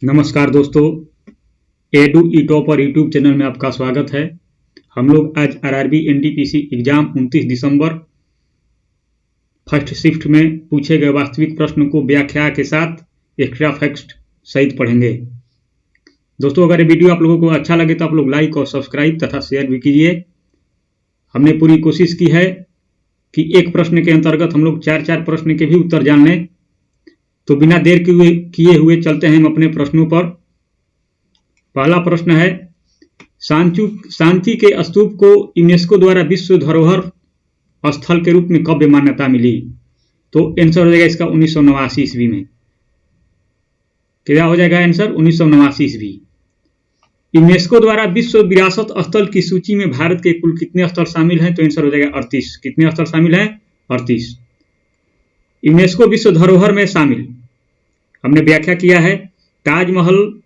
नमस्कार दोस्तों, एडू ई topper YouTube channel में आपका स्वागत है। हम लोग आज आरआरबी एनटीपीसी एग्जाम 29 दिसंबर फर्स्ट शिफ्ट में पूछे गए वास्तविक प्रश्न को व्याख्या के साथ एक्स्ट्रा फैक्ट सहित पढ़ेंगे। दोस्तों, अगर ये वीडियो आप लोगों को अच्छा लगे तो आप लोग लाइक और सब्सक्राइब तथा शेयर भी कीजिए। हमने पूरी कोशिश की है कि एक प्रश्न के अंतर्गत हम लोग चार प्रश्न के भी उत्तर जान लें। तो बिना देर किए हुए चलते हैं हम अपने प्रश्नों पर। पहला प्रश्न है, सांची के स्तूप को यूनेस्को द्वारा विश्व धरोहर स्थल के रूप में कब मान्यता मिली? तो आंसर हो जाएगा इसका 1989 ईस्वी में। क्या हो जाएगा आंसर? 1989 ईस्वी। यूनेस्को द्वारा विश्व विरासत स्थल की सूची में भारत के कुल कितने स्थल शामिल हैं? तो आंसर हो जाएगा 38। कितने स्थल शामिल हैं? 38। यूनेस्को विश्व धरोहर में शामिल हमने व्याख्या किया है ताजमहल,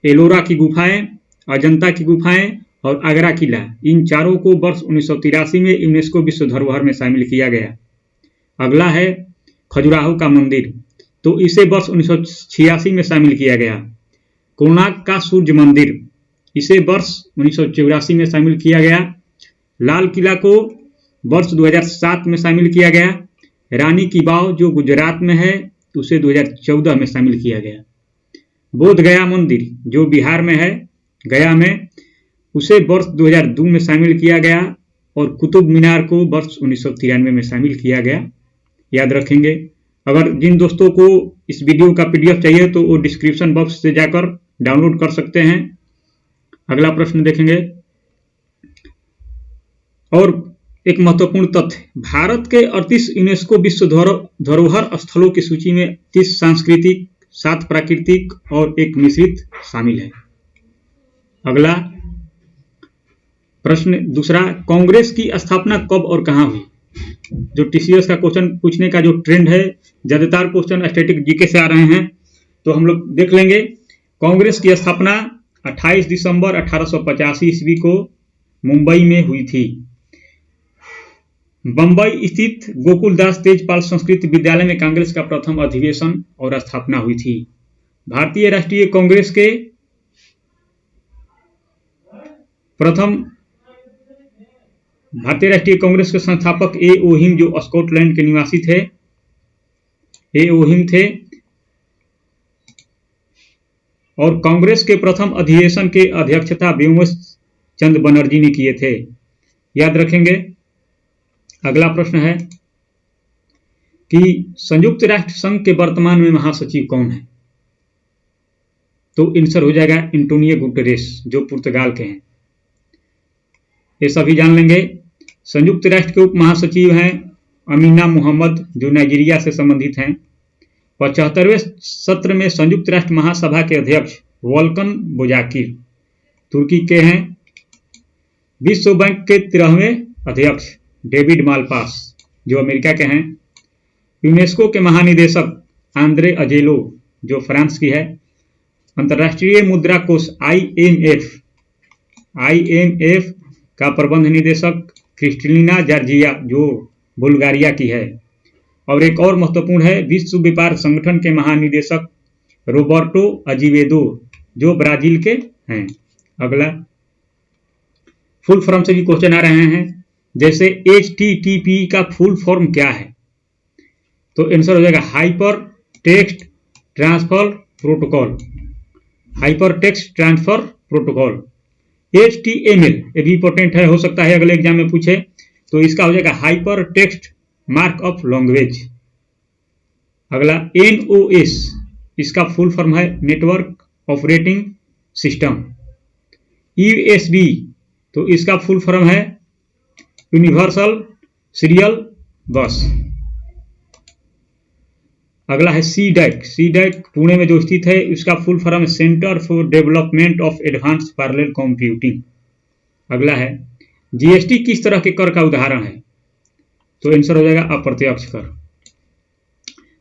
एलोरा की गुफाएं, अजंता की गुफाएं और आगरा किला, इन चारों को वर्ष 1983 में यूनेस्को विश्व धरोहर में शामिल किया गया। अगला है खजुराहो का मंदिर, तो इसे वर्ष 1986 में शामिल किया गया। कोणार्क का सूर्य मंदिर, इसे वर्ष 1984 में शामिल किया गया। लाल किला को वर्ष 2007 में शामिल किया गया। रानी की वाव जो गुजरात में है उसे 2014 में शामिल किया गया। बोध गया मंदिर जो बिहार में है, गया में, उसे वर्ष 2002 में शामिल किया गया। और कुतुब मीनार को वर्ष 1993 में शामिल किया गया। याद रखेंगे। अगर जिन दोस्तों को इस वीडियो का पीडीएफ चाहिए तो वो डिस्क्रिप्शन बॉक्स से जाकर डाउनलोड कर सकते हैं। अगला प्रश्न देखेंगे। और एक महत्वपूर्ण तथ्य, भारत के 38 यूनेस्को विश्व धरोहर स्थलों की सूची में 30 सांस्कृतिक, 7 प्राकृतिक और 1 मिश्रित शामिल है। अगला प्रश्न दूसरा, कांग्रेस की स्थापना कब और कहां हुई? जो टीसीएस का क्वेश्चन पूछने का जो ट्रेंड है, ज्यादातर क्वेश्चन स्टैटिक जीके से आ रहे हैं, तो हम लोग देख लेंगे। कांग्रेस की स्थापना 28 दिसंबर 1885 ईस्वी को मुंबई में हुई थी। बंबई स्थित गोकुलदास तेजपाल संस्कृत विद्यालय में कांग्रेस का प्रथम अधिवेशन और स्थापना हुई थी। भारतीय राष्ट्रीय कांग्रेस के संस्थापक ए ओ हिम जो स्कॉटलैंड के निवासी थे, ए ओ हिम थे। और कांग्रेस के प्रथम अधिवेशन के अध्यक्षता व्योमेश चंद्र बनर्जी ने किए थे। याद रखेंगे। अगला प्रश्न है कि संयुक्त राष्ट्र संघ के वर्तमान में महासचिव कौन है? तो आंसर हो जाएगा एंटोनियो गुटेरेस जो पुर्तगाल के हैं। ये सभी जान लेंगे। संयुक्त राष्ट्र के उप महासचिव हैं अमीना मोहम्मद जो नाइजीरिया से संबंधित हैं। 75वें सत्र में संयुक्त राष्ट्र महासभा के अध्यक्ष वोल्कन बोजाकिर तुर्की के हैं। विश्व बैंक के 13वें अध्यक्ष डेविड मालपास जो अमेरिका के हैं। यूनेस्को के महानिदेशक आंद्रे अजेलो जो फ्रांस की है। अंतर्राष्ट्रीय मुद्रा कोष आईएमएफ का प्रबंध निदेशक क्रिस्टलिना जॉर्जिया जो बुल्गारिया की है। और एक और महत्वपूर्ण है, विश्व व्यापार संगठन के महानिदेशक रोबर्टो अजीवेदो जो ब्राजील के हैं। अगला फुल फॉर्म से भी क्वेश्चन आ रहे हैं, जैसे HTTP का फुल फॉर्म क्या है? तो आंसर हो जाएगा hyper text transfer protocol. Hyper text transfer protocol. HTML ये भी इंपॉर्टेंट है, हो सकता है अगले एग्जाम में पूछे। तो इसका हो जाएगा हाइपर टेक्स्ट मार्कअप लैंग्वेज। अगला NOS इसका फुल फॉर्म है नेटवर्क ऑपरेटिंग सिस्टम। USB तो इसका फुल फॉर्म है यूनिवर्सल सीरियल बस। अगला है CDAC पुणे में जो स्थित है, इसका फुल फॉर्म है centre for development of advance parallel computing. अगला है GST किस तरह के कर का उदाहरण है? तो आंसर हो जाएगा अप्रत्यक्ष कर।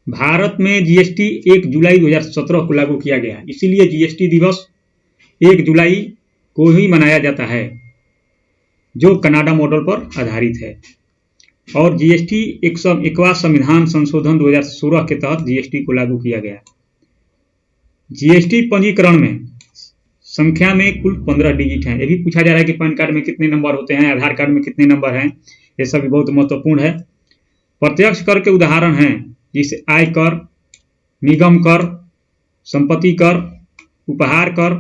भारत में GST 1 जुलाई 2017 को लागू किया गया, इसीलिए GST दिवस 1 जुलाई को ही मनाया जाता है जो कनाडा मॉडल पर आधारित है। और GST 101वां संविधान संशोधन 2016 के तहत GST को लागू किया गया। जीएसटी पंजीकरण में संख्या में कुल 15 डिजिट हैं। ये भी पूछा जा रहा है कि पैन कार्ड में कितने नंबर होते हैं, आधार कार्ड में कितने नंबर हैं, ये सब भी बहुत महत्वपूर्ण है। प्रत्यक्ष कर के उदाहरण हैं जिसे आयकर, निगम कर, संपत्ति कर, उपहार कर,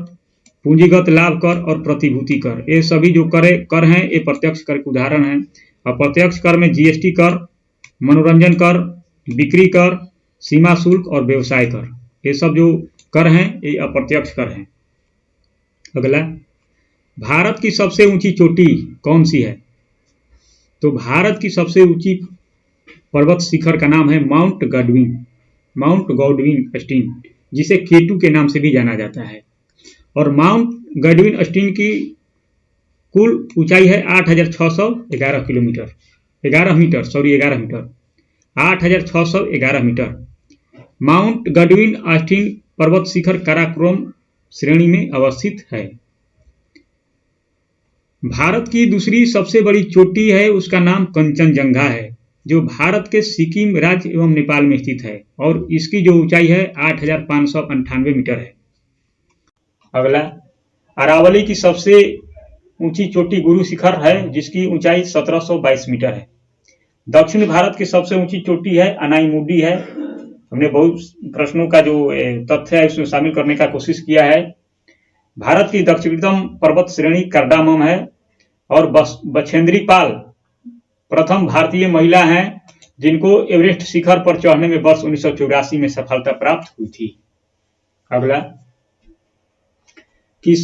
पूंजीगत लाभ कर और प्रतिभूति कर। ये सभी जो कर हैं ये प्रत्यक्ष कर के उदाहरण हैं। और प्रत्यक्ष कर में जीएसटी कर, मनोरंजन कर, बिक्री कर, सीमा शुल्क और व्यवसाय कर, ये सब जो कर हैं ये अप्रत्यक्ष कर हैं। अगला, भारत की सबसे ऊंची चोटी कौन सी है? तो भारत की सबसे ऊंची पर्वत शिखर का नाम है माउंट गॉडविन अस्टीन, जिसे केटू के नाम से भी जाना जाता है। और माउंट गॉडविन अस्टीन की कुल ऊंचाई है 8,611 kilometre 11 metre 8,611 metre. Mount Godwin Austen पर्वत शिखर काराकोरम श्रेणी में अवस्थित है। भारत की दूसरी सबसे बड़ी चोटी है, उसका नाम कंचनजंगा है, जो भारत के सिक्किम राज्य एवं नेपाल में स्थित है और इसकी जो ऊंचाई है 8,598 मीटर है। अगला, अरावली की सबसे ऊंची चोटी गुरु शिखर है, जिसकी ऊंचाई 1722 मीटर है। दक्षिण भारत की सबसे ऊंची चोटी है अनाईमुडी है। हमने बहुत प्रश्नों का जो तथ्य है उसमें शामिल करने का कोशिश किया है। भारत की दक्षिणतम पर्वत श्रेणी कार्डामम है और बछेंद्री पाल प्रथम भारतीय महिला हैं जिनको एवरेस्ट शिखर पर चढ़ने में वर्ष 1984 में सफलता प्राप्त हुई थी। अगला, किस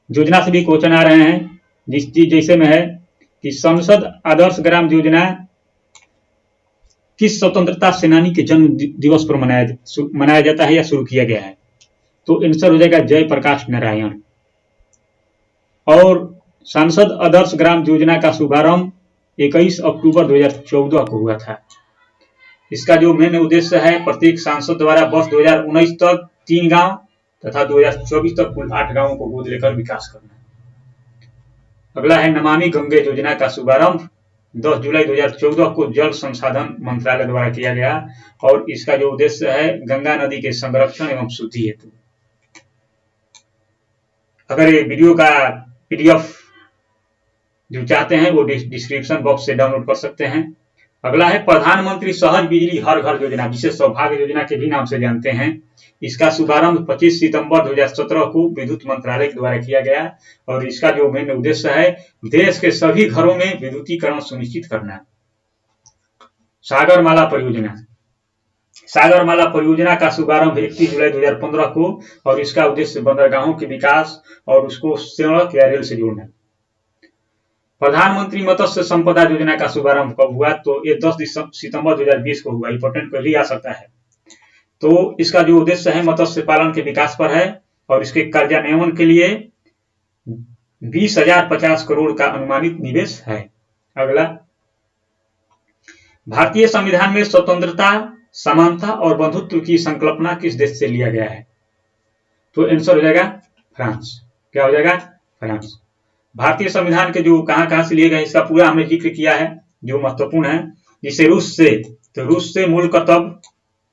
योजना से भी क्वेश्चन आ रहे हैं, जिस चीज जैसे में है कि संसद आदर्श ग्राम योजना किस स्वतंत्रता सेनानी के जन्म दिवस पर मनाया जाता है या शुरू किया गया है? तो आंसर हो जाएगा जयप्रकाश नारायण। और सांसद आदर्श ग्राम योजना का शुभारंभ 21 अक्टूबर 2014 को हुआ था। इसका जो मेन उद्देश्य है, प्रत्येक सांसद द्वारा वर्ष 2019 तक 3 गांव तथा 2024 तक कुल 8 गांवों को गोद लेकर विकास करना। अगला है नमामि गंगे योजना का शुभारंभ 10 जुलाई 2014 को जल संसाधन मंत्रालय द्वारा किया गया और इसका जो उद्देश्य है गंगा नदी के संरक्षण एवं शुद्धि हेतु। अगर ये वीडियो का पीडीएफ जो चाहते हैं वो डिस्क्रिप्शन बॉक्स से डाउनलोड कर सकते हैं। अगला है प्रधानमंत्री सहज बिजली हर घर योजना, जिसे सौभाग्य योजना के भी नाम से जानते हैं। इसका शुभारंभ 25 सितंबर 2017 को विद्युत मंत्रालय के द्वारा किया गया और इसका जो मेन उद्देश्य है देश के सभी घरों में विद्युतीकरण सुनिश्चित करना। सागरमाला परियोजना का शुभारंभ 31 जुलाई 2015 को और इसका उद्देश्य बंदरगाहों के विकास और उसको सड़क या रेल से जोड़ना। प्रधानमंत्री मत्स्य संपदा योजना का शुभारंभ कब हुआ? तो ये 10 सितंबर 2020 को हुआ। इंपोर्टेंट कभी आ सकता है। तो इसका जो उद्देश्य है मत्स्य पालन के विकास पर है और इसके कार्यान्वयन के लिए 20,050 करोड़ का अनुमानित निवेश है। अगला, भारतीय संविधान में स्वतंत्रता, समानता और बंधुत्व की संकल्पना किस देश से लिया गया है? तो आंसर हो जाएगा फ्रांस। क्या हो जाएगा? फ्रांस। भारतीय संविधान के जो कहां से लिए गए इसका पूरा हमने जिक्र किया है जो महत्वपूर्ण है। जिसे रूस से मूल कर्तव्य,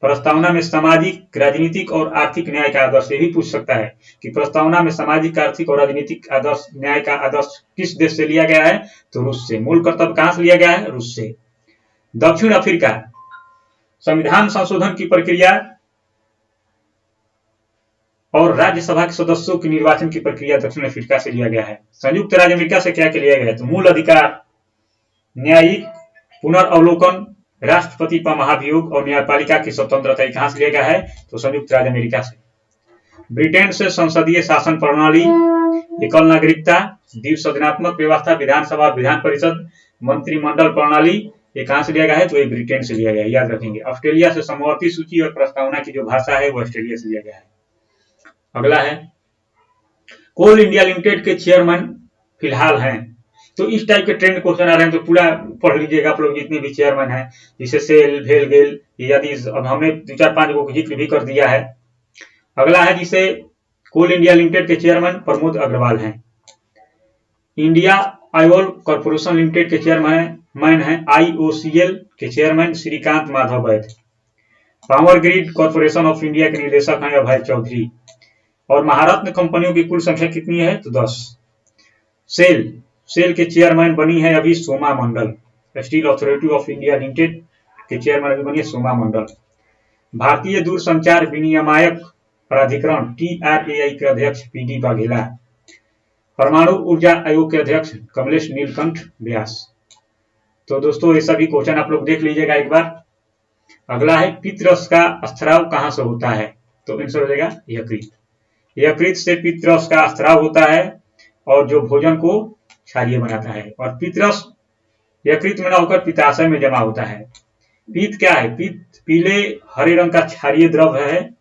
प्रस्तावना में सामाजिक, राजनीतिक और आर्थिक न्याय का आदर्श। ये भी पूछ सकता है कि प्रस्तावना में सामाजिक, आर्थिक और राजनीतिक आदर्श, न्याय का आदर्श किस देश से लिया गया है? तो रूस से। मूल कर्तव्य कहां से लिया गया है? रूस से। दक्षिण अफ्रीका, संविधान संशोधन की प्रक्रिया और राज्यसभा के सदस्यों के निर्वाचन की प्रक्रिया दक्षिण अफ्रीका से लिया गया है। संयुक्त राज्य अमेरिका से क्या लिया गया है? तो मूल अधिकार, न्यायिक पुनर्वलोकन, राष्ट्रपति पर महाभियोग और न्यायपालिका की स्वतंत्रता कहां से लिया गया है? तो संयुक्त राज्य अमेरिका से। ब्रिटेन से संसदीय शासन प्रणाली, एकल नागरिकता, द्विसदनात्मक व्यवस्था, विधानसभा, विधान परिषद, मंत्रिमंडल प्रणाली, ये कहां से लिया गया है? तो ये ब्रिटेन से लिया गया है, याद रखेंगे। ऑस्ट्रेलिया से समवर्ती सूची और प्रस्तावना की जो भाषा है वो ऑस्ट्रेलिया से लिया गया है। अगला है कोल इंडिया लिमिटेड के चेयरमैन फिलहाल हैं। तो इस टाइप के ट्रेंड क्वेश्चन आ रहे हैं तो पूरा पढ़ लीजिएगा आप लोग, जितने भी चेयरमैन हैं, जिसे सेल, भेल, गेल यदि अब हमने 2-4-5 को जिक्र भी कर दिया है। अगला है जिसे कोल इंडिया लिमिटेड के चेयरमैन प्रमोद अग्रवाल हैं। इंडिया ऑयल कॉर्पोरेशन लिमिटेड के चेयरमैन हैं IOCL के chairman Shrikant Madhav Vaid. Power Grid Corporation of India के निदेशक हैं अभय चौधरी। और महारत्न कंपनियों की कुल संख्या कितनी है? तो 10। सेल के चेयरमैन बनी है अभी Soma Mandal. Steel Authority of India Limited के चेयरमैन अभी बनी है सोमा मंडल। भारतीय दूरसंचार विनियामक प्राधिकरण TRAI के अध्यक्ष PD वाघेला। परमाणु ऊर्जा आयोग के अध्यक्ष कमलेश नीलकंठ व्यास। तो दोस्तों ये सभी क्वेश्चन आप लोग देख लीजिएगा एक बार। अगला है पितरस का स्राव कहां से होता है? तो आंसर हो जाएगा यकृत। यकृत से पितरस का स्राव होता है और जो भोजन को क्षारीय बनाता है। और पितरस यकृत में न होकर पित्ताशय में जमा होता है। पित्त क्या है? पित्त पीले हरे रंग का क्षारीय द्रव है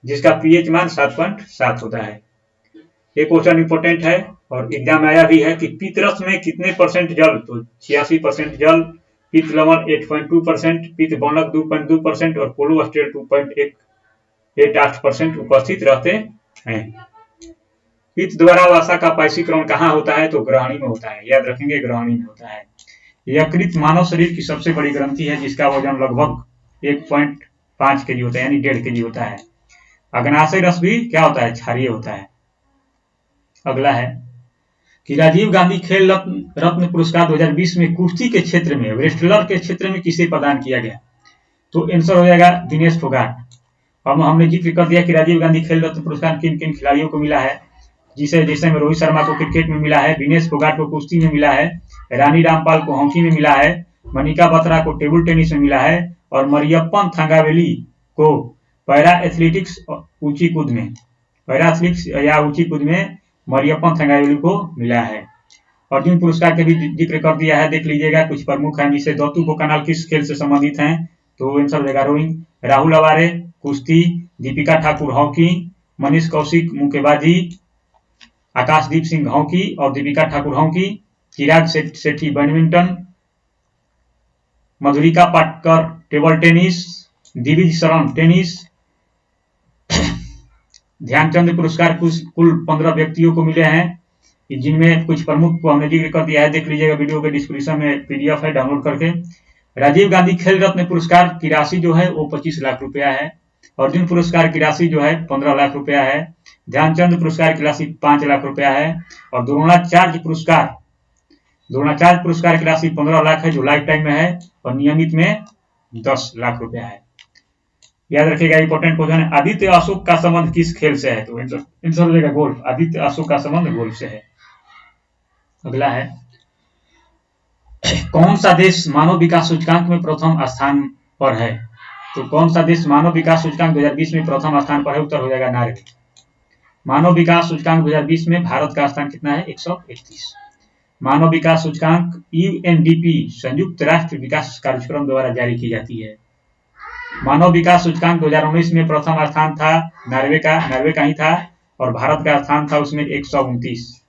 जिसका pH मान 7.7 होता है। ये क्वेश्चन इंपोर्टेंट है और एग्जाम आया भी है कि पितरस में कितने परसेंट जल? तो 86% जल, पित्त लवण 8.2%, पित्त बनक 2.2% और कोलेस्ट्रॉल 2.88% उपस्थित रहते हैं। पित्त द्वारा वसा का पायसीकरण कहाँ होता है? तो ग्रहणी में होता है। याद रखेंगे ग्रहणी में होता है। यकृत मानव शरीर की सबसे बड़ी ग्रंथि है जिसका वजन लगभग 1.5 kg होता है, यानी 1.5 kg होता है। अग्नाशय रस भी क्या होता है? क्षारीय होता है। अगला है कि राजीव गांधी खेल रत्न पुरस्कार 2020 में कुश्ती के क्षेत्र में, रेस्लर के क्षेत्र में किसे प्रदान किया गया? तो आंसर हो जाएगा दिनेश फोगाट। अब हमने जिक्र कर दिया कि राजीव गांधी खेल रत्न पुरस्कार किन किन खिलाड़ियों को मिला है, जैसे में रोहित शर्मा को क्रिकेट में मिला है, दिनेश फोगाट को कुश्ती में मिला है, रानी रामपाल को हॉकी में मिला है, मनिका बत्रा को टेबल टेनिस में मिला है और मरियप्पन थंगावेली को पैरा एथलेटिक्स ऊंची कूद में, पैरा एथलेटिक्स या ऊंची कूद में मरियप्पन थंगावेली को मिला है। अर्जुन पुरस्कार के भी जिक्र कर दिया है, देख लीजिएगा कुछ प्रमुख हैं। जिसे दत्तू कोकानल किस खेल से संबंधित हैं? तो आंसर हो जाएगा रोइंग। राहुल अवारे कुश्ती, दीपिका ठाकुर हॉकी, मनीष कौशिक मुक्केबाजी, आकाशदीप सिंह हॉकी और दीपिका ठाकुर हॉकी, चिराग सेठी बैडमिंटन, मधुरिका Patkar table tennis, Divij Sharan tennis. Dhyanchand पुरस्कार कुल 15 व्यक्तियों को मिले हैं, जिनमें कुछ प्रमुख को हमने जिक्र कर दिया है। देख लीजिएगा वीडियो के डिस्क्रिप्शन में PDF है, डाउनलोड करके। राजीव गांधी खेल रत्न पुरस्कार की राशि जो है वो 25 लाख रुपया है। अर्जुन पुरस्कार की राशि जो है 15 लाख रुपया है। ध्यानचंद पुरस्कार की राशि 5 लाख रुपया है और द्रोणाचार्य पुरस्कार की राशि 15 लाख है जो लाइफ टाइम में है और नियमित में 10 लाख रुपया है। याद रखिएगा इंपॉर्टेंट क्वेश्चन है। आदित्य अशोक का संबंध किस खेल से है? तो आंसर हो जाएगा गोल्फ। आदित्य अशोक का संबंध गोल्फ से है। अगला है कौन सा देश मानव विकास सूचकांक में प्रथम स्थान पर है? तो कौन सा देश मानव विकास सूचकांक 2020 में प्रथम स्थान पर है? उत्तर हो जाएगा नार्वे। मानव विकास सूचकांक 2020 में भारत का स्थान कितना है? 131। मानव विकास सूचकांक UNDP संयुक्त राष्ट्र विकास कार्यक्रम द्वारा जारी की जाती है। मानव विकास सूचकांक 2019 में प्रथम स्थान था नार्वे का ही था और भारत का स्थान था उसमें 129।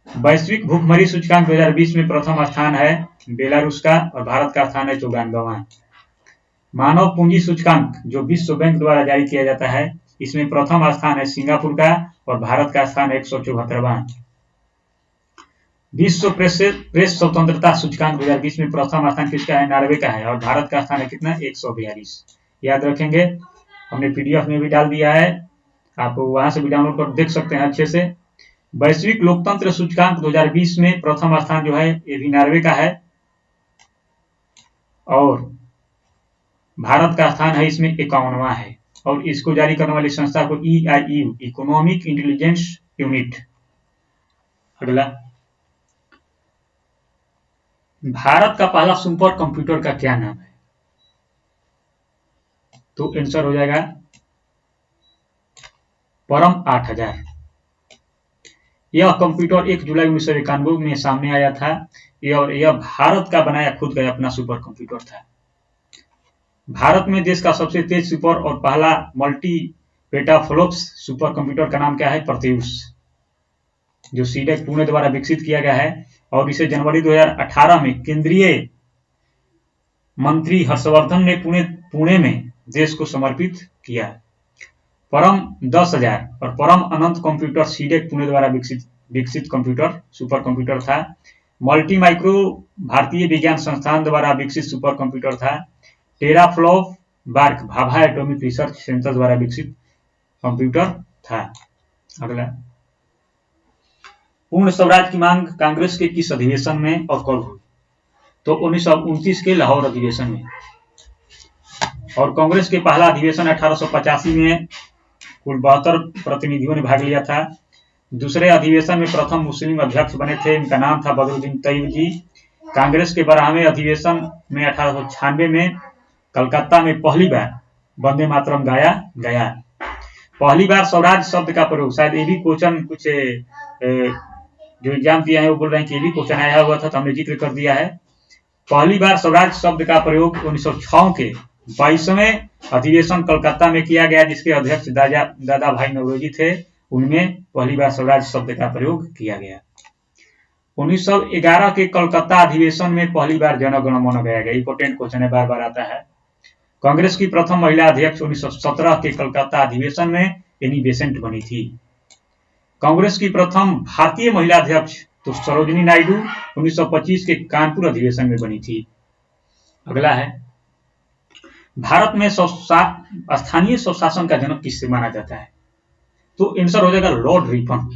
वैश्विक भूखमरी सूचकांक 2020 में प्रथम स्थान है बेलारूस का और भारत का स्थान है 94वां। मानव पूंजी सूचकांक जो विश्व बैंक द्वारा जारी किया जाता है, इसमें प्रथम स्थान है सिंगापुर का और भारत का स्थान है 174वां। विश्व प्रेस स्वतंत्रता सूचकांक 2020 में प्रथम स्थान किसका है? नार्वे का है और भारत का स्थान है कितना? 142। याद रखेंगे, हमने PDF में भी डाल दिया है, आप वहां से भी डाउनलोड कर देख सकते हैं अच्छे से। वैश्विक लोकतंत्र सूचकांक 2020 में प्रथम स्थान जो है ये भी नार्वे का है और भारत का स्थान है इसमें 51वां है और इसको जारी करने वाली संस्था को EIU इकोनॉमिक इंटेलिजेंस यूनिट। अगला, भारत का पहला सुपर कंप्यूटर का क्या नाम है? तो आंसर हो जाएगा परम 8000। यह कंप्यूटर 1 जुलाई 1991 में सामने आया था और यह भारत का बनाया खुद का अपना सुपर कंप्यूटर था। भारत में देश का सबसे तेज सुपर और पहला मल्टी पेटाफ्लॉप्स सुपर कंप्यूटर का नाम क्या है? प्रत्यूष, जो सीडेक पुणे द्वारा विकसित किया गया है और इसे जनवरी 2018 में केंद्रीय मंत्री हर्षवर्धन ने पुणे में देश को समर्पित किया। परम 10,000 और परम अनंत कंप्यूटर सीडेक पुणे द्वारा विकसित कंप्यूटर सुपर कंप्यूटर था। मल्टी माइक्रो भारतीय विज्ञान संस्थान द्वारा विकसित सुपर कंप्यूटर था। Teraflop BARC Bhabha atomic research centre द्वारा विकसित कंप्यूटर था। अगला, पूर्ण स्वराज की मांग कांग्रेस के किस अधिवेशन में और कब हुई? तो 1929 के लाहौर अधिवेशन में। और कांग्रेस के पहला अधिवेशन 1885 में कुल 72 प्रतिनिधियों ने भाग लिया था। दूसरे अधिवेशन में प्रथम मुस्लिम अध्यक्ष बने थे, इनका नाम था बदरुद्दीन तैयब जी। कांग्रेस के 12वें अधिवेशन में 1896 में कलकत्ता में पहली बार वंदे मातरम गाया गया। पहली बार स्वराज शब्द का प्रयोग, शायद ये भी क्वेश्चन कुछ जो एग्जाम दिया है वो बोल रहे हैं कि ये भी क्वेश्चन आया हुआ था, तो हमने जिक्र कर दिया है। पहली बार स्वराज शब्द का प्रयोग 1906 के 22वें अधिवेशन कलकत्ता में किया गया, जिसके अध्यक्ष दादा भाई नौरोजी थे। उनमें पहली बार स्वराज शब्द का प्रयोग किया गया। 1911 के कलकत्ता अधिवेशन में पहली बार जन गण मन गाया गया। इंपोर्टेंट क्वेश्चन है, बार बार आता है। कांग्रेस की प्रथम महिला अध्यक्ष 1917 के कलकत्ता अधिवेशन में एनी बेसेंट बनी थी। कांग्रेस की प्रथम भारतीय महिला अध्यक्ष तो सरोजिनी नायडू 1925 के कानपुर अधिवेशन में बनी थी। अगला है, भारत में स्थानीय स्वशासन का जनक किससे माना जाता है? तो आंसर हो जाएगा लॉर्ड रिपन।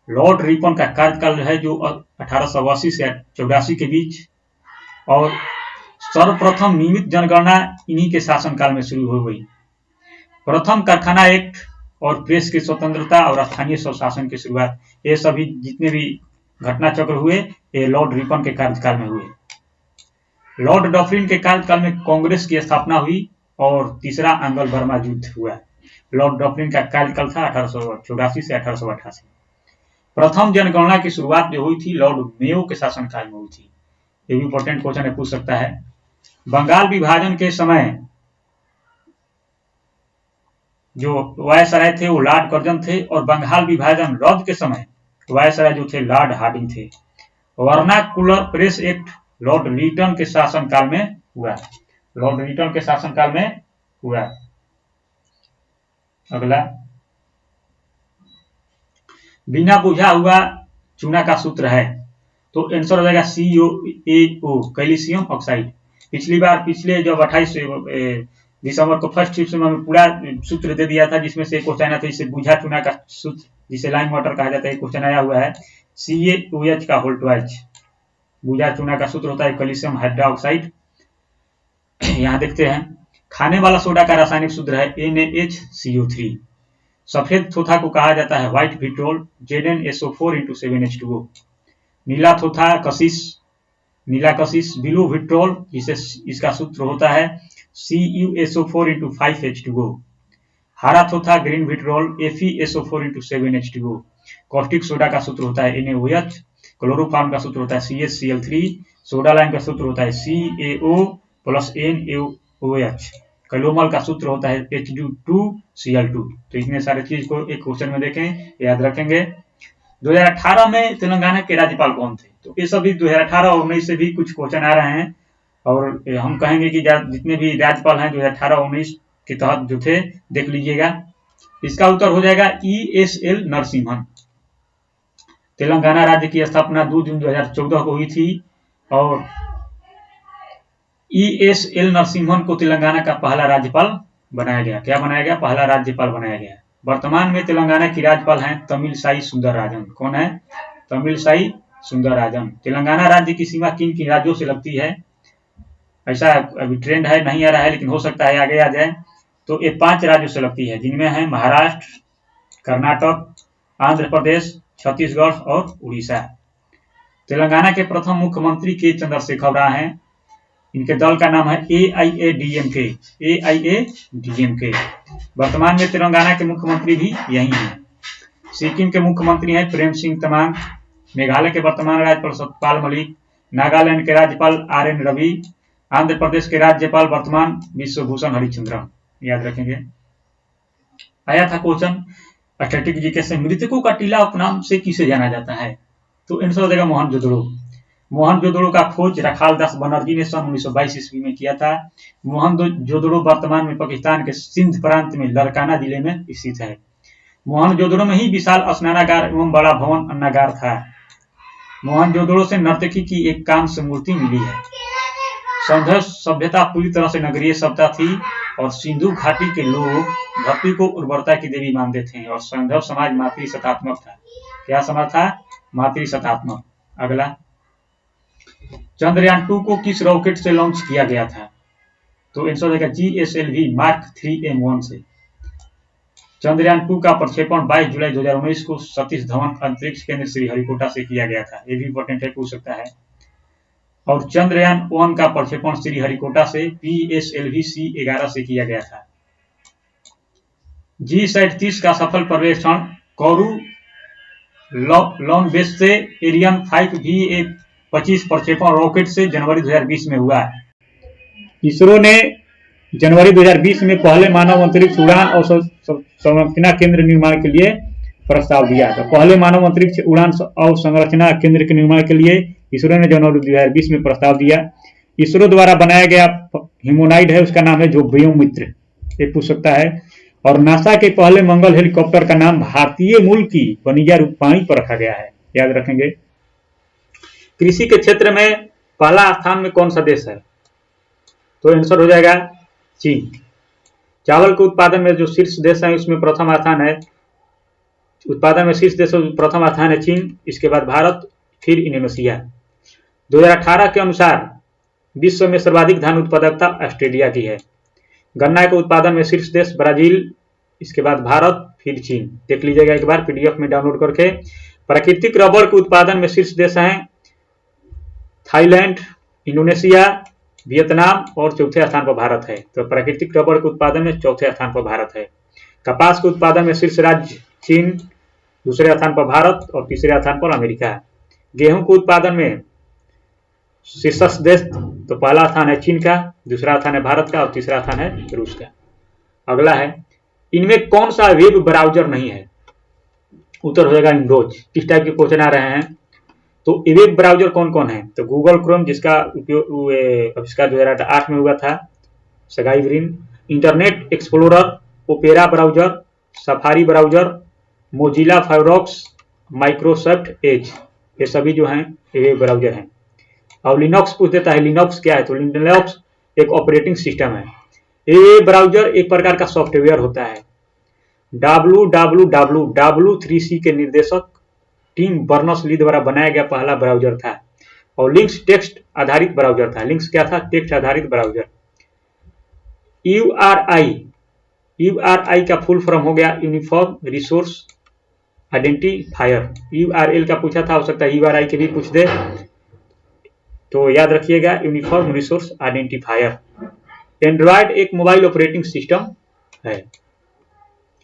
लॉर्ड रिपन का कार्यकाल है जो 1880 से 84 के बीच, और सर्वप्रथम नियमित जनगणना इन्हीं के शासनकाल में शुरू हो गई। प्रथम कारखाना एक्ट और प्रेस की स्वतंत्रता और स्थानीय स्वशासन की शुरुआत, ये सभी जितने भी घटना चक्र हुए ये लॉर्ड रिपन के कार्यकाल में हुए। लॉर्ड डफरिन के कार्यकाल में कांग्रेस की स्थापना हुई और तीसरा आंग्ल बर्मा युद्ध हुआ। लॉर्ड डफरिन का कार्यकाल था 1884 से 1888। प्रथम जनगणना की शुरुआत जो हुई थी लॉर्ड मेयो के शासनकाल में हुई थी। ये भी इंपॉर्टेंट क्वेश्चन है, पूछ सकता है। बंगाल विभाजन के समय जो वायसराय थे वो लॉर्ड कर्जन थे, और बंगाल विभाजन रद्द के समय वायसराय जो थे लॉर्ड हार्डिंग थे। Vernacular press act Lord Lytton के शासनकाल में हुआ। लॉर्ड लीटन के शासनकाल में हुआ। अगला, बिना बुझा हुआ चूना का सूत्र है, तो आंसर हो जाएगा CuAO, कैल्शियम ऑक्साइड। पिछले जब 28 दिसंबर को फर्स्ट शिफ्ट में हमें पूरा सूत्र दे दिया था, जिसमें से क्वेश्चन आया था जिसे बुझा चूना का सूत्र, जिसे लाइम वाटर कहा जाता है, क्वेश्चन आया हुआ है। CaOH का होल ट्वाइस बुझा चूना का सूत्र होता है कैल्शियम हाइड्रोक्साइड। यहाँ देखते हैं, खाने वाला सोडा का रासायनिक सूत्र है NaHCO3। सफेद थोथा को कहा जाता है व्हाइट विट्रोल, ZnSO4 × 7H2O। नीला थोथा नीला कशिश ब्लू विट्रोल, जिसे इसका सूत्र होता है CuSO4 × 5H2O। हरा थोथा green vitriol FeSO4 × 7H2O। Caustic soda का सूत्र होता है NaOH। क्लोरोफॉर्म का सूत्र होता है CHCl3। सोडा लाइम का सूत्र होता है CaO + NaOH। कैलोमल का सूत्र होता है H2Cl2। तो इतने सारे चीज को एक क्वेश्चन में देखें, याद रखेंगे। 2018 में तेलंगाना के राज्यपाल कौन थे? तो ये सभी 2018 और 19 से भी कुछ क्वेश्चन आ रहे हैं, और हम कहेंगे कि जितने भी राज्यपाल हैं 2018 और 19 के तहत जो थे देख लीजिएगा। इसका उत्तर हो जाएगा ESL नरसिम्हन। तेलंगाना राज्य की स्थापना 2 जून 2014 को हुई थी, और ESL नरसिम्हन को तेलंगाना का पहला राज्यपाल बनाया गया। क्या बनाया गया? पहला राज्यपाल बनाया गया। वर्तमान में तेलंगाना की राज्यपाल हैं तमिलसाई सुंदरराजन। कौन है? तमिलसाई सुंदरराजन। तेलंगाना राज्य की सीमा किन किन राज्यों से लगती है? ऐसा अभी ट्रेंड है, नहीं आ रहा है, लेकिन हो सकता है आगे आ जाए। तो ये 5 राज्यों से लगती है, जिनमें है महाराष्ट्र, कर्नाटक, आंध्र प्रदेश, छत्तीसगढ़ और उड़ीसा। तेलंगाना के प्रथम मुख्यमंत्री के चंद्रशेखर राव हैं। इनके दल का नाम है AIADMK। AIADMK। वर्तमान में तेलंगाना के मुख्यमंत्री भी यही हैं। सिक्किम के मुख्यमंत्री हैं प्रेम सिंह तमांग। मेघालय के वर्तमान राज्यपाल सत्यपाल मलिक। नागालैंड के राज्यपाल RN रवि। आंध्र प्रदेश के राज्यपाल वर्तमान विश्वभूषण हरिचंद्रन। याद रखेंगे। आया था क्वेश्चन स्टैटिक जीके से, मृतकों का टीला उपनाम से किसे जाना जाता है? तो आंसर हो जाएगा मोहनजोदड़ो। मोहनजोदड़ो का खोज रखाल दास बनर्जी ने सन 1922 ईस्वी में किया था। मोहनजोदड़ो वर्तमान में पाकिस्तान के सिंध प्रांत में लड़काना जिले में स्थित है। मोहनजोदड़ो में ही विशाल स्नानागार एवं बड़ा भवन अन्नागार था। मोहनजोदड़ो से नर्तकी की एक कांस्य मूर्ति मिली है। सभ्यता पूरी तरह से नगरीय सभ्यता थी। और सिंधु घाटी के लोग धरती को उर्वरता की देवी मानते थे और संधव समाज मातृसत्तात्मक था। क्या समाज था? मातृसत्तात्मक। अगला, चंद्रयान 2 को किस रॉकेट से लॉन्च किया गया था? तो आंसर हो जाएगा GSLV Mark 3M1 से। चंद्रयान 2 का प्रक्षेपण 22 जुलाई 2019 को सतीश धवन अंतरिक्ष केंद्र श्रीहरिकोटा से किया गया था। ये भी इंपॉर्टेंट है, पूछ सकता है। और चंद्रयान 1 का प्रक्षेपण श्रीहरिकोटा से PSLV C11 से किया गया था। G37 का सफल पर्यवेक्षण कोरू लॉन्च बेस से एरियन 5 VA-25 प्रक्षेपण रॉकेट से जनवरी 2020 में हुआ है। इसरो ने जनवरी 2020 में पहले मानव अंतरिक्ष उड़ान और संरचना केंद्र निर्माण के लिए प्रस्ताव दिया। तो पहले मानव अंतरिक्ष उड़ान और संरचना केंद्र के निर्माण के लिए इसरो ने जनवरी 2020 में प्रस्ताव दिया। इसरो द्वारा बनाया गया ह्यूमनॉइड है, उसका नाम है जोगबेओ मित्र, ये पूछ सकता है। और नासा के पहले मंगल हेलीकॉप्टर का नाम भारतीय मूल की वनिजा रूपाणी पर रखा गया है, याद रखेंगे। कृषि के क्षेत्र में पहला स्थान में कौन सा देश है? तो आंसर हो जाएगा चीन। चावल के उत्पादन में जो शीर्ष देश है उसमें प्रथम स्थान है, उत्पादन में शीर्ष देश प्रथम स्थान है चीन, इसके बाद भारत, फिर इंडोनेशिया। 2018 के अनुसार विश्व में सर्वाधिक धान उत्पादकता ऑस्ट्रेलिया की है। गन्ना के उत्पादन में शीर्ष देश ब्राजील, इसके बाद भारत, फिर चीन। देख लीजिएगा एक बार PDF में डाउनलोड करके। प्राकृतिक रबर के उत्पादन में शीर्ष देश हैं थाईलैंड, इंडोनेशिया, वियतनाम और चौथे स्थान पर भारत है। तो प्राकृतिक रबर के उत्पादन में चौथे स्थान पर भारत है। कपास के उत्पादन में शीर्ष राज्य चीन, दूसरे स्थान पर भारत और तीसरे स्थान पर अमेरिका। गेहूं के उत्पादन में शीर्ष देश, तो पहला स्थान है चीन का, दूसरा स्थान है भारत का और तीसरा स्थान है रूस का। अगला है, इनमें कौन सा वेब ब्राउजर नहीं है? उत्तर हो जाएगा विंडोज। किस टाइप के क्वेश्चन आ रहे हैं? तो वेब ब्राउजर कौन कौन है? तो गूगल क्रोम, जिसका उपयोग आविष्कार 2008 में हुआ था, सगाई green, internet explorer, opera browser, safari browser, Mozilla Firefox, Microsoft Edge, ये सभी जो हैं वेब ब्राउजर हैं। और लिनक्स पूछ देता है, लिनक्स क्या है? तो लिनक्स एक ऑपरेटिंग सिस्टम है। ये ब्राउजर एक प्रकार का सॉफ्टवेयर होता है। www3C के निर्देशक टिम बर्नर्स-ली द्वारा बनाया गया पहला ब्राउजर था। और लिंक्स टेक्स्ट आधारित ब्राउजर था। लिंक्स क्या था? टेक्स्ट आधारित ब्राउजर। URI का फुल फॉर्म हो गया यूनिफॉर्म रिसोर्स आइडेंटिफायर। URL का पूछा था, हो सकता है URI के भी पूछ दे, तो याद रखिएगा यूनिफॉर्म रिसोर्स आइडेंटिफायर। एंड्रॉयड एक मोबाइल ऑपरेटिंग सिस्टम है।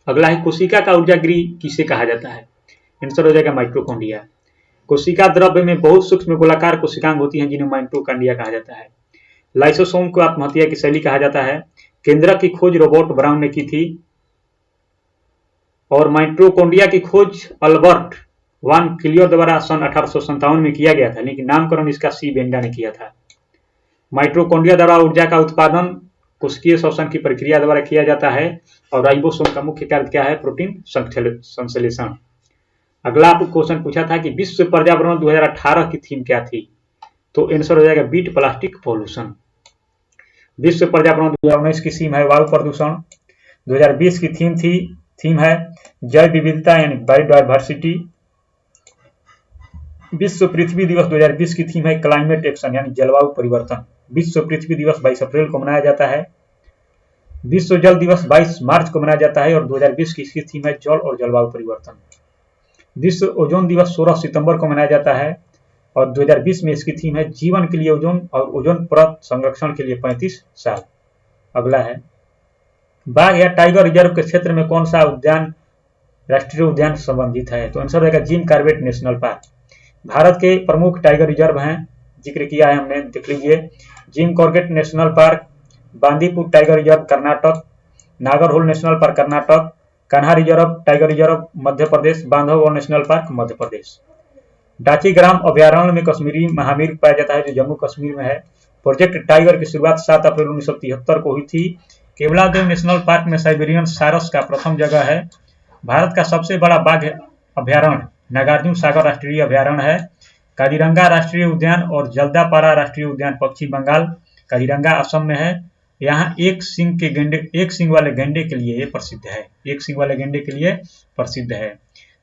अगला है, कोशिका का ऊर्जा गृह किसे कहा जाता है? आंसर हो जाएगा माइटोकॉन्ड्रिया। कोशिका द्रव्य में बहुत सूक्ष्म गोलाकार कोशिकांग होती हैं जिन्हें माइटोकॉन्ड्रिया कहा जाता है। लाइसोसोम को आत्महत्या की शैली कहा जाता है। केंद्रक की खोज रॉबर्ट ब्राउन ने की थी। और माइटोकॉन्ड्रिया की खोज अल्बर्ट वान क्लियर द्वारा सन 1857 में किया गया था, लेकिन नामकरण इसका सी बेंडा ने किया था। माइटोकॉन्ड्रिया द्वारा ऊर्जा का उत्पादन कोशिकीय श्वसन की प्रक्रिया द्वारा किया जाता है। और राइबोसोम का मुख्य कार्य क्या है? प्रोटीन संश्लेषण। अगला क्वेश्चन पूछा था कि विश्व पर्यावरण 2018 की थीम क्या थी? तो आंसर हो जाएगा बीट प्लास्टिक पॉल्यूशन। विश्व पर्यावरण 2019 की थीम है वायु प्रदूषण। 2020 की थीम है जैव विविधता यानी बायोडाइवर्सिटी। विश्व पृथ्वी दिवस 2020 की थीम है क्लाइमेट एक्शन यानी जलवायु परिवर्तन। विश्व पृथ्वी दिवस 22 अप्रैल को मनाया जाता है। विश्व जल दिवस 22 मार्च को मनाया जाता है। और 2020 की इसकी थीम है जल और जलवायु परिवर्तन। विश्व ओजोन दिवस 16 सितंबर को मनाया जाता है। और 2020 में इसकी थीम है जीवन के लिए ओजोन और ओजोन परत संरक्षण के लिए 35 साल। अगला है, बाघ या टाइगर रिजर्व के क्षेत्र में कौन सा उद्यान राष्ट्रीय उद्यान संबंधित है? तो आंसर रहेगा gym Corbett National park. Bharat के प्रमुख टाइगर रिजर्व हैं, जिक्र किया है हमने, देख लीजिए। Jim Corbett National Park, Bandipur Tiger Reserve Karnataka, Nagarhole National Park Karnataka, Kanha reserve Tiger Reserve Madhya Pradesh, Bandhavgarh National Park Madhya Pradesh. Dachigam अभ्यारण्य में कश्मीरी महामीर पाया जाता है जो जम्मू कश्मीर में है। प्रोजेक्ट टाइगर की शुरुआत 7 अप्रैल 1973 को हुई थी। केवलादेव नेशनल पार्क में साइबेरियन सारस का प्रथम जगह है। भारत का सबसे बड़ा बाघ अभ्यारण्य नागार्जुन सागर राष्ट्रीय अभ्यारण्य है। काजीरंगा राष्ट्रीय उद्यान और जल्दापारा राष्ट्रीय उद्यान पश्चिम बंगाल, काजीरंगा असम में है। यहाँ एक सिंग वाले गैंडे के लिए ये प्रसिद्ध है, एक सिंग वाले गैंडे के लिए प्रसिद्ध है।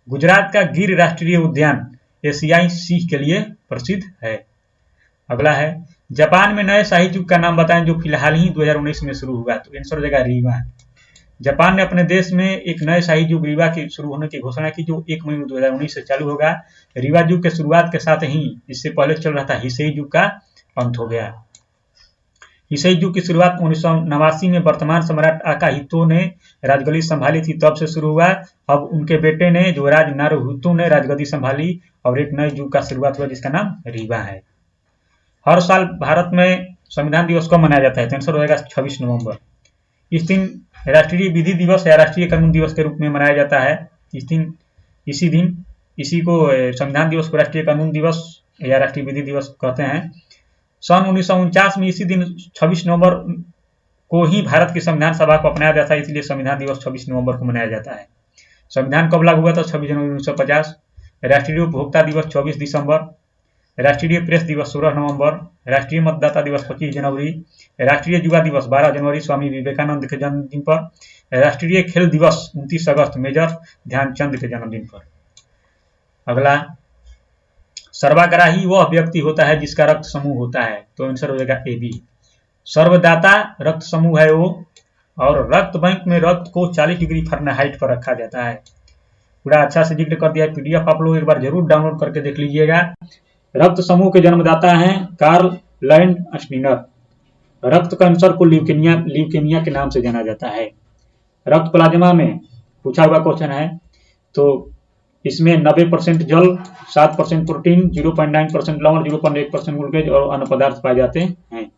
गुजरात का गिर राष्ट्रीय उद्यान एशियाई सिंह के लिए प्रसिद्ध है। अगला है, जापान में नए शाही युग का नाम बताएं जो फिलहाल ही 2019 में शुरू हुआ। तो आंसर हो जाएगा रीवा। जापान ने अपने देश में एक नए शाही युग रीवा के शुरू होने की घोषणा की, जो 1 मई 2019 से चालू होगा। रीवा युग के शुरुआत के साथ ही इससे पहले चल रहा था हिसेई युग का अंत हो गया। हिसेई युग की शुरुआत 1989 में वर्तमान सम्राट आकाहितो ने राजगद्दी संभाली थी, तब से शुरू हुआ। अब उनके बेटे ने जो राज नारुहितो ने राजगद्दी संभाली और एक नए युग का शुरुआत हुआ जिसका नाम रीवा है। हर साल भारत में संविधान दिवस कब मनाया जाता है? तो आंसर हो जाएगा 26 नवंबर। इस दिन राष्ट्रीय विधि दिवस या राष्ट्रीय कानून दिवस के रूप में मनाया जाता है। इसी को संविधान दिवस को राष्ट्रीय कानून दिवस या राष्ट्रीय विधि दिवस कहते हैं। सन 1949 में इसी दिन 26 नवंबर को ही भारत की संविधान सभा को अपनाया जाता है, इसलिए संविधान दिवस 26 नवंबर को मनाया जाता है। संविधान कब लागू हुआ था? 26 जनवरी 1950। राष्ट्रीय उपभोक्ता दिवस 24 दिसंबर। राष्ट्रीय प्रेस दिवस 16 नवंबर। राष्ट्रीय मतदाता दिवस 25 जनवरी। राष्ट्रीय युवा दिवस 12 जनवरी स्वामी विवेकानंद के जन्मदिन पर। राष्ट्रीय खेल दिवस 29 अगस्त मेजर ध्यानचंद के जन्मदिन पर। अगला, सर्वग्राही वह व्यक्ति होता है जिसका रक्त समूह होता है। तो आंसर हो जाएगा ए बी। सर्वदाता रक्त समूह है वो, और रक्त बैंक में रक्त को 40 डिग्री फ़ारेनहाइट पर रखा जाता है। पूरा अच्छा से जिक्र कर दिया है, पीडीएफ आप लोग एक बार जरूर डाउनलोड करके देख लीजिएगा। रक्त समूह के जन्मदाता हैं कार्ल लैंडस्टीनर। रक्त कैंसर को ल्यूकेमिया के नाम से जाना जाता है। रक्त प्लाज्मा में पूछा हुआ क्वेश्चन है, तो इसमें 90% जल, 7% प्रोटीन, 0.9% लवण, 0.1% ग्लूकोज और अन्य पदार्थ पाए जाते हैं।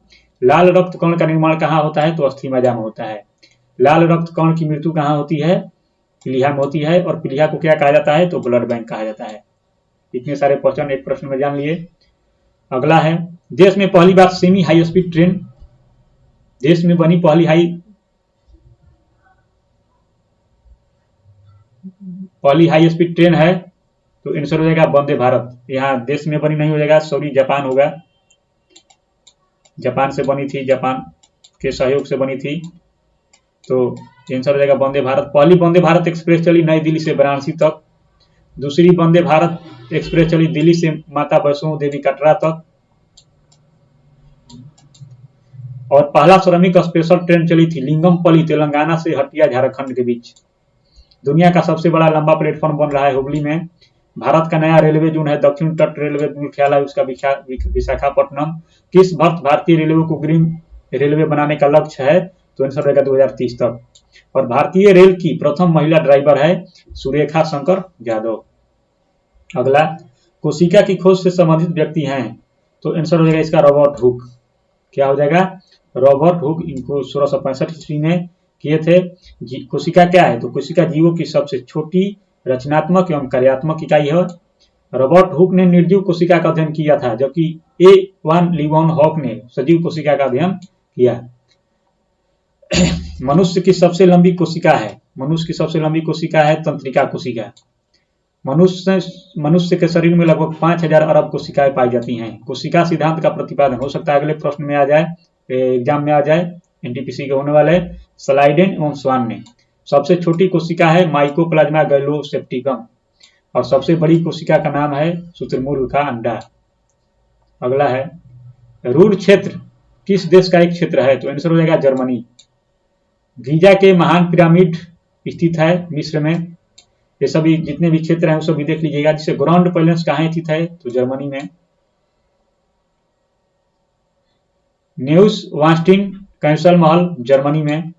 लाल रक्त कण का निर्माण कहाँ होता है? तो अस्थि मज्जा में होता है। लाल रक्त कण की मृत्यु कहाँ होती है? पीलिया में होती है। और पीलिया को क्या कहा जाता है? तो ब्लड बैंक कहा जाता है। इतने सारे क्वेश्चन एक प्रश्न में जान लिए। अगला है, देश में पहली बार सेमी हाई स्पीड ट्रेन, देश में बनी पहली हाई स्पीड ट्रेन है। तो आंसर हो जाएगा वंदे भारत। यहाँ देश में बनी नहीं हो जाएगा, सॉरी जापान होगा। जापान से बनी थी, जापान के सहयोग से बनी थी। तो आंसर हो जाएगा वंदे भारत। पहली वंदे भारत एक्सप्रेस चली नई दिल्ली से वाराणसी तक। दूसरी वंदे भारत एक्सप्रेस चली दिल्ली से माता वैष्णो देवी कटरा तक। और पहला श्रमिक स्पेशल ट्रेन चली थी लिंगमपल्ली तेलंगाना से हटिया झारखंड के बीच। दुनिया का सबसे बड़ा लंबा प्लेटफॉर्म बन रहा है हुबली में। भारत का नया रेलवे जोन है दक्षिण तट रेलवे मुख्यालय उसका विशाखापट्टनम। किस वर्ष भारतीय रेलवे को ग्रीन रेलवे बनाने का लक्ष्य है? तो आंसर रहेगा 2030 तक। और भारतीय रेल की प्रथम महिला ड्राइवर है सुरेखा शंकर यादव। अगला, कोशिका की खोज से संबंधित व्यक्ति हैं। तो आंसर हो जाएगा इसका रॉबर्ट हुक। क्या हो जाएगा? Robert Hooke. इनको 1665 ईस्वी में किए थे। कोशिका क्या है? तो कोशिका जीवों की सबसे छोटी रचनात्मक एवं कार्यात्मक इकाई है। रॉबर्ट हुक ने निर्जीव कोशिका का अध्ययन किया था, जबकि ए1 लीवन हॉक ने सजीव कोशिका का अध्ययन किया। मनुष्य की सबसे लंबी कोशिका है तंत्रिका कोशिका। मनुष्य के शरीर में लगभग 5000 अरब कोशिकाएं पाई जाती हैं। कोशिका सिद्धांत का प्रतिपादन हो सकता है अगले प्रश्न में आ जाए, एग्जाम में आ जाए, एनटीपीसी के होने वाले। स्लाइडेन एवं स्वान ने। सबसे छोटी कोशिका है माइकोप्लाज्मा गैलोसेप्टिकम, और सबसे बड़ी कोशिका का नाम है शुतुरमुर्ग का अंडा। अगला है, रूर क्षेत्र किस देश का एक क्षेत्र है? तो आंसर हो जाएगा जर्मनी। गीजा के महान पिरामिड स्थित है मिस्र में। ये सभी जितने भी क्षेत्र हैं वो सभी देख लीजिएगा। जिसे ग्रांड पैलेस कहाँ स्थित है? तो जर्मनी में। न्यूस वास्टिन कैसल महल जर्मनी में।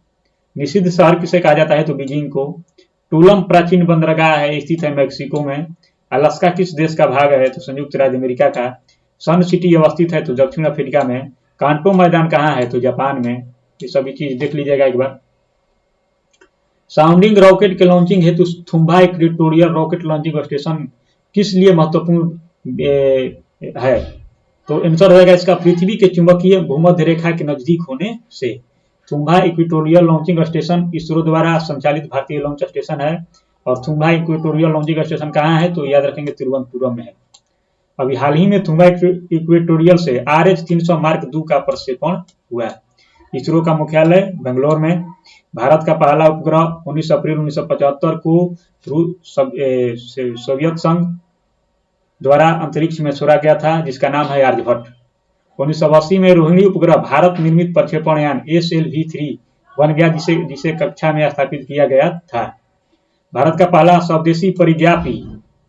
निषिद्ध शहर किसे कहा जाता है? तो बीजिंग को। टूलम प्राचीन बंदरगाह है, स्थित है मैक्सिको में। अलास्का किस देश का भाग है? तो संयुक्त राज्य अमेरिका का। सन सिटी अवस्थित है तो दक्षिण अफ्रीका में। कांटो मैदान कहाँ है? तो जापान में। ये सभी चीज देख लीजिएगा एक बार। साउंडिंग रॉकेट के लॉन्चिंग हेतु Thumba equatorial rocket launching station किस लिए महत्वपूर्ण है? तो आंसर रहेगा इसका पृथ्वी के चुंबकीय भूमध्य रेखा के नजदीक होने से। Thumba equatorial launching station ISRO द्वारा संचालित भारतीय लॉन्च स्टेशन है। और थुम्बा इक्वेटोरियल लॉन्चिंग स्टेशन कहाँ है? तो याद रखेंगे तिरुवनंतपुरम में है। अभी हाल ही में थुम्बा इक्वेटोरियल से RH-300 मार्क II का प्रक्षेपण हुआ। इसरो का मुख्यालय बेंगलोर में। भारत का पहला उपग्रह 19 अप्रैल 1975 को सोवियत संघ द्वारा अंतरिक्ष में छोड़ा गया था, जिसका नाम है आर्यभट्ट। 1980 में रोहिणी उपग्रह भारत निर्मित प्रक्षेपण यान SLV-3 बन गया, जिसे कक्षा में स्थापित किया गया था। भारत का पहला स्वदेशी परिव्यापी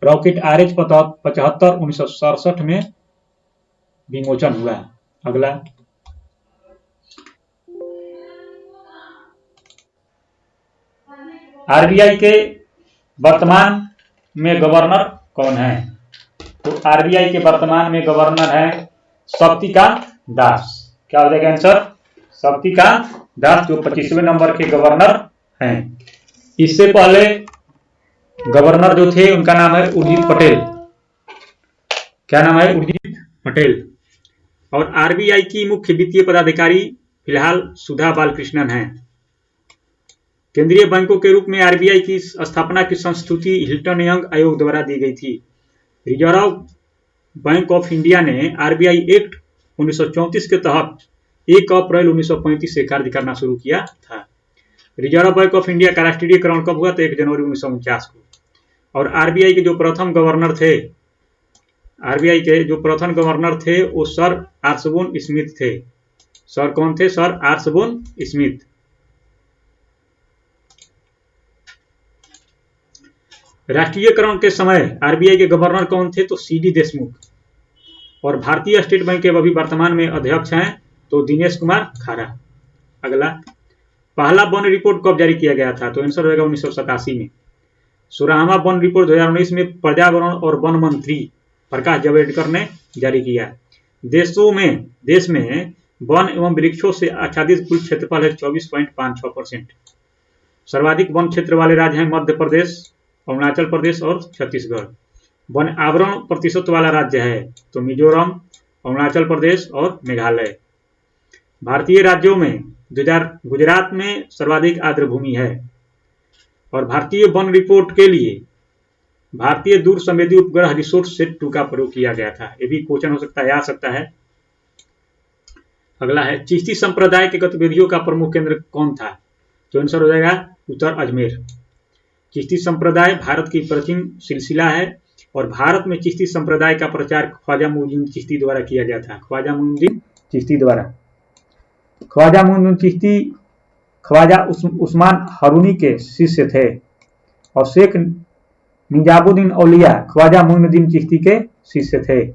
रॉकेट RH-75 1967 में विमोचन हुआ। अगला, RBI के वर्तमान में गवर्नर कौन है? तो RBI के वर्तमान में गवर्नर है शक्तिकांत दास। क्या हो जाएगा आंसर? शक्तिकांत दास, जो 25वें नंबर के गवर्नर हैं। इससे पहले गवर्नर जो थे उनका नाम है उर्जित पटेल। क्या नाम है? उर्जित पटेल। और RBI की मुख्य वित्तीय पदाधिकारी फिलहाल सुधा बालकृष्णन हैं। केंद्रीय बैंकों के रूप में RBI की स्थापना की संस्तुति हिल्टन यंग आयोग द्वारा दी गई थी। रिजर्व बैंक ऑफ इंडिया ने RBI एक्ट 1934 के तहत 1 अप्रैल 1935 से कार्य करना शुरू किया था। रिजर्व बैंक ऑफ इंडिया का राष्ट्रीयकरण कब हुआ? तो 1 जनवरी 1949 को। और RBI के जो प्रथम गवर्नर थे वो सर आर्चबोन स्मिथ थे। सर कौन थे? Sir Osborne Smith. राष्ट्रीयकरण के समय RBI के गवर्नर कौन थे? तो CD देशमुख। और भारतीय स्टेट बैंक के अभी वर्तमान में अध्यक्ष हैं तो दिनेश कुमार खारा। अगला, पहला वन रिपोर्ट कब जारी किया गया था? तो आंसर होगा 1987 में। 16वां वन रिपोर्ट 2019 में पर्यावरण और वन मंत्री प्रकाश जावड़ेकर ने जारी किया। देश में वन एवं वृक्षों से आच्छादित कुल क्षेत्रफल है 24.56%। सर्वाधिक वन क्षेत्र वाले राज्य हैं मध्य प्रदेश, अरुणाचल प्रदेश और छत्तीसगढ़। वन आवरण प्रतिशत वाला राज्य है तो मिजोरम, अरुणाचल प्रदेश और मेघालय। भारतीय राज्यों में गुजरात में सर्वाधिक आर्द्र भूमि है। और भारतीय वन रिपोर्ट के लिए भारतीय दूर संवेदी उपग्रह रिसोर्स सेट 2 का प्रयोग किया गया था। ये भी क्वेश्चन हो सकता है, आ सकता है। अगला है, चिश्ती संप्रदाय के गतिविधियों का प्रमुख केंद्र कौन था? तो आंसर हो जाएगा उत्तर अजमेर। चिश्ती संप्रदाय भारत की प्राचीन सिलसिला है और भारत में चिश्ती संप्रदाय का प्रचार ख्वाजा मुइनुद्दीन चिश्ती द्वारा किया गया था। ख्वाजा मुइनुद्दीन चिश्ती द्वारा। ख्वाजा मुइनुद्दीन चिश्ती ख्वाजा उस्मान हारूनी के शिष्य थे और शेख निजामुद्दीन औलिया ख्वाजा मुइनुद्दीन चिश्ती के शिष्य थे।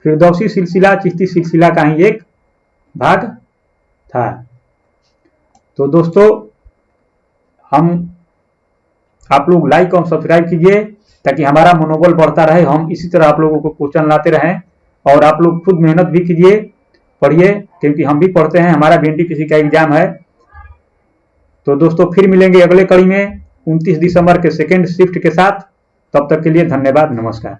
फिरदौसी सिलसिला चिश्ती सिलसिला का ही एक भाग था। तो दोस्तों, आप लोग लाइक और सब्सक्राइब कीजिए ताकि हमारा मनोबल बढ़ता रहे। हम इसी तरह आप लोगों को क्वेश्चन लाते रहें और आप लोग खुद मेहनत भी कीजिए, पढ़िए, क्योंकि हम भी पढ़ते हैं, हमारा भी NTPC का एग्जाम है। तो दोस्तों, फिर मिलेंगे अगले कड़ी में 29 दिसंबर के सेकेंड शिफ्ट के साथ। तब तक के लिए धन्यवाद, नमस्कार।